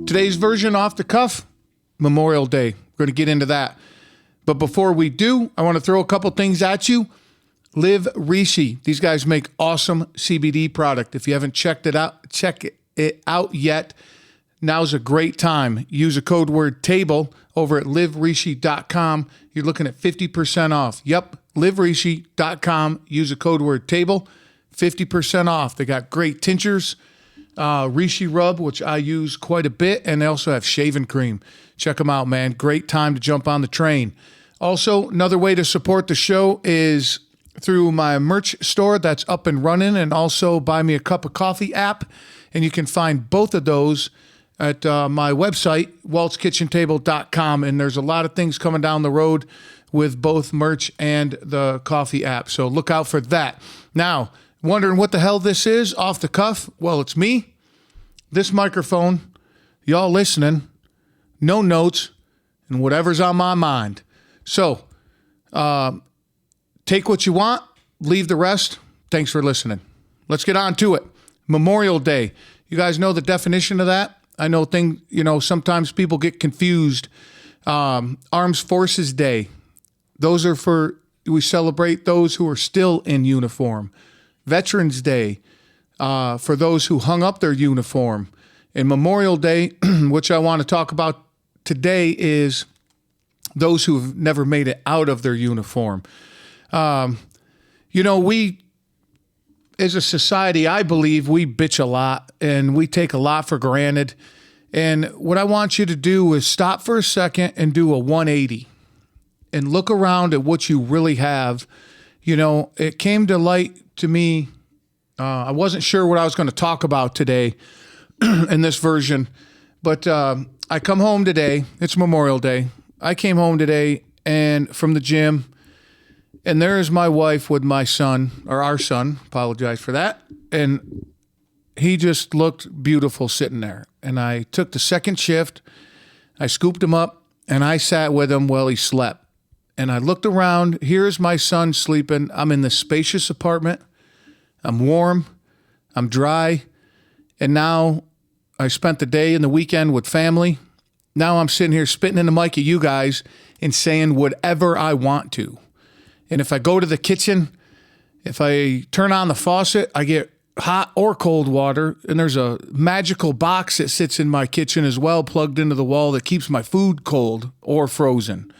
Today's version off the cuff, Memorial Day. We're going to get into that. But before we do, I want to throw a couple things at you. Live Rishi. These guys make awesome CBD product. If you haven't check it out yet, now's a great time. Use a code word TABLE over at liverishi.com. You're looking at 50% off. Yep, liverishi.com. Use a code word TABLE, 50% off. They got great tinctures, Rishi Rub, which I use quite a bit, and they also have shaving cream. Check them out, man. Great time to jump on the train. Also, another way to support the show is through my merch store that's up and running, and also Buy Me a Cup of Coffee app. And you can find both of those at my website, waltzkitchentable.com. And there's a lot of things coming down the road with both merch and the coffee app. So look out for that. Now, wondering what the hell this is off the cuff? Well, it's me, this microphone, y'all listening, no notes, and whatever's on my mind. So take what you want, leave the rest. Thanks for listening. Let's get on to it. Memorial Day. You guys know the definition of that? I know sometimes people get confused. Armed Forces Day. Those are we celebrate those who are still in uniform. Veterans Day, for those who hung up their uniform. And Memorial Day, which I want to talk about today, is those who've never made it out of their uniform. We, as a society, I believe we bitch a lot and we take a lot for granted. And what I want you to do is stop for a second and do a 180 and look around at what you really have. It came to light to me. I wasn't sure what I was going to talk about today in this version, but I come home today. It's Memorial Day. I came home today and from the gym, and there is my wife with my son, or our son, apologize for that. And he just looked beautiful sitting there. And I took the second shift, I scooped him up, and I sat with him while he slept. And I looked around, here's my son sleeping. I'm in this spacious apartment. I'm warm, I'm dry. And now I spent the day and the weekend with family. Now I'm sitting here spitting in the mic at you guys and saying whatever I want to. And if I go to the kitchen, if I turn on the faucet, I get hot or cold water. And there's a magical box that sits in my kitchen as well, plugged into the wall, that keeps my food cold or frozen.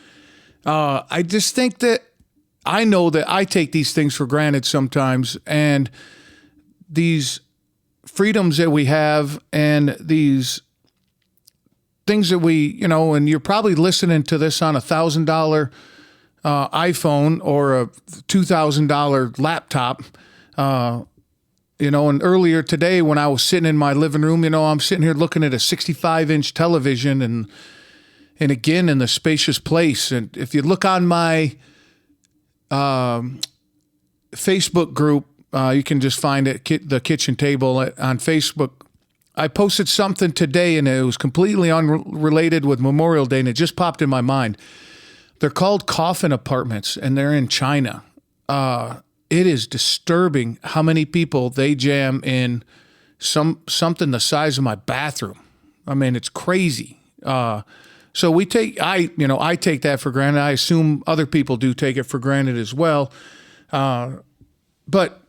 I just think that I know that I take these things for granted sometimes. And these freedoms that we have and these things that we, and you're probably listening to this on $1,000 iPhone or a $2,000 laptop, and earlier today when I was sitting in my living room, I'm sitting here looking at a 65-inch television and again in the spacious place. And if you look on my Facebook group, you can just find it, The Kitchen Table on Facebook. I posted something today and it was completely unrelated with Memorial Day and it just popped in my mind. They're called coffin apartments, and they're in China. It is disturbing how many people they jam in something the size of my bathroom. I mean, it's crazy. So I take that for granted. I assume other people do take it for granted as well. But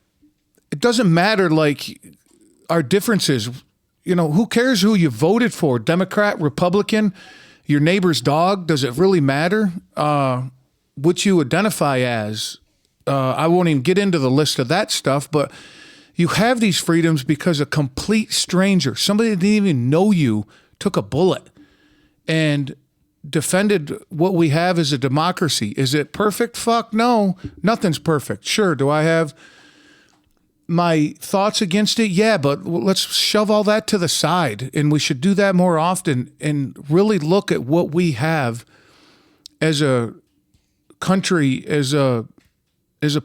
it doesn't matter, like, our differences. Who cares who you voted for? Democrat, Republican? Your neighbor's dog, does it really matter what you identify as? I won't even get into the list of that stuff, but you have these freedoms because a complete stranger, somebody that didn't even know you, took a bullet and defended what we have as a democracy. Is it perfect? Fuck no. Nothing's perfect. Sure, do I have my thoughts against it? Yeah, but let's shove all that to the side. And we should do that more often and really look at what we have as a country, as a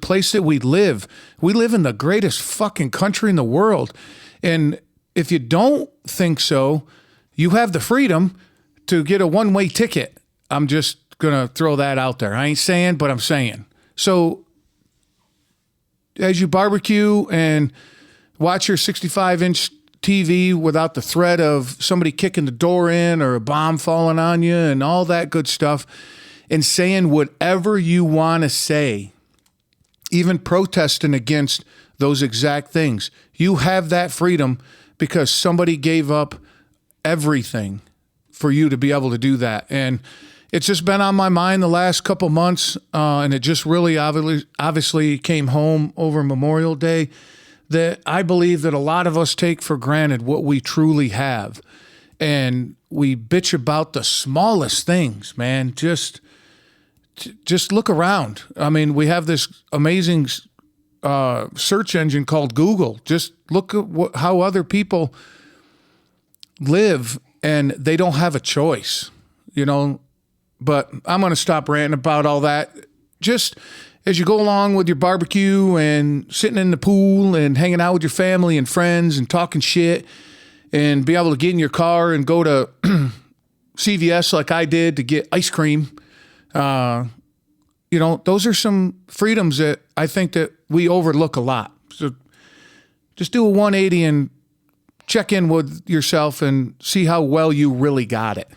place that we live. We live in the greatest fucking country in the world. And if you don't think so, you have the freedom to get a one-way ticket. I'm just going to throw that out there. I ain't saying, but I'm saying. So as you barbecue and watch your 65-inch TV without the threat of somebody kicking the door in or a bomb falling on you and all that good stuff, and saying whatever you want to say, even protesting against those exact things. You have that freedom because somebody gave up everything for you to be able to do that. And it's just been on my mind the last couple months, and it just really obviously came home over Memorial Day, that I believe that a lot of us take for granted what we truly have. And we bitch about the smallest things, man. Just look around. I mean, we have this amazing search engine called Google. Just look at how other people live, and they don't have a choice, you know. But I'm going to stop ranting about all that. Just as you go along with your barbecue and sitting in the pool and hanging out with your family and friends and talking shit, and be able to get in your car and go to CVS like I did to get ice cream, you know, those are some freedoms that I think that we overlook a lot. So just do a 180 and check in with yourself and see how well you really got it.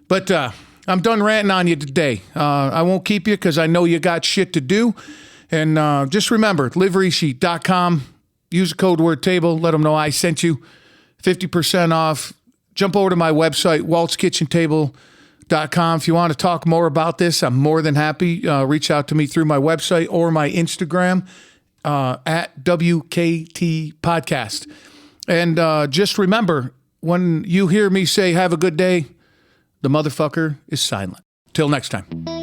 But I'm done ranting on you today. I won't keep you because I know you got shit to do. And just remember, liverisheet.com. Use the code word table. Let them know I sent you. 50% off. Jump over to my website, waltzkitchentable.com. If you want to talk more about this, I'm more than happy. Reach out to me through my website or my Instagram at WKT Podcast. And just remember, when you hear me say have a good day, the motherfucker is silent. Till next time.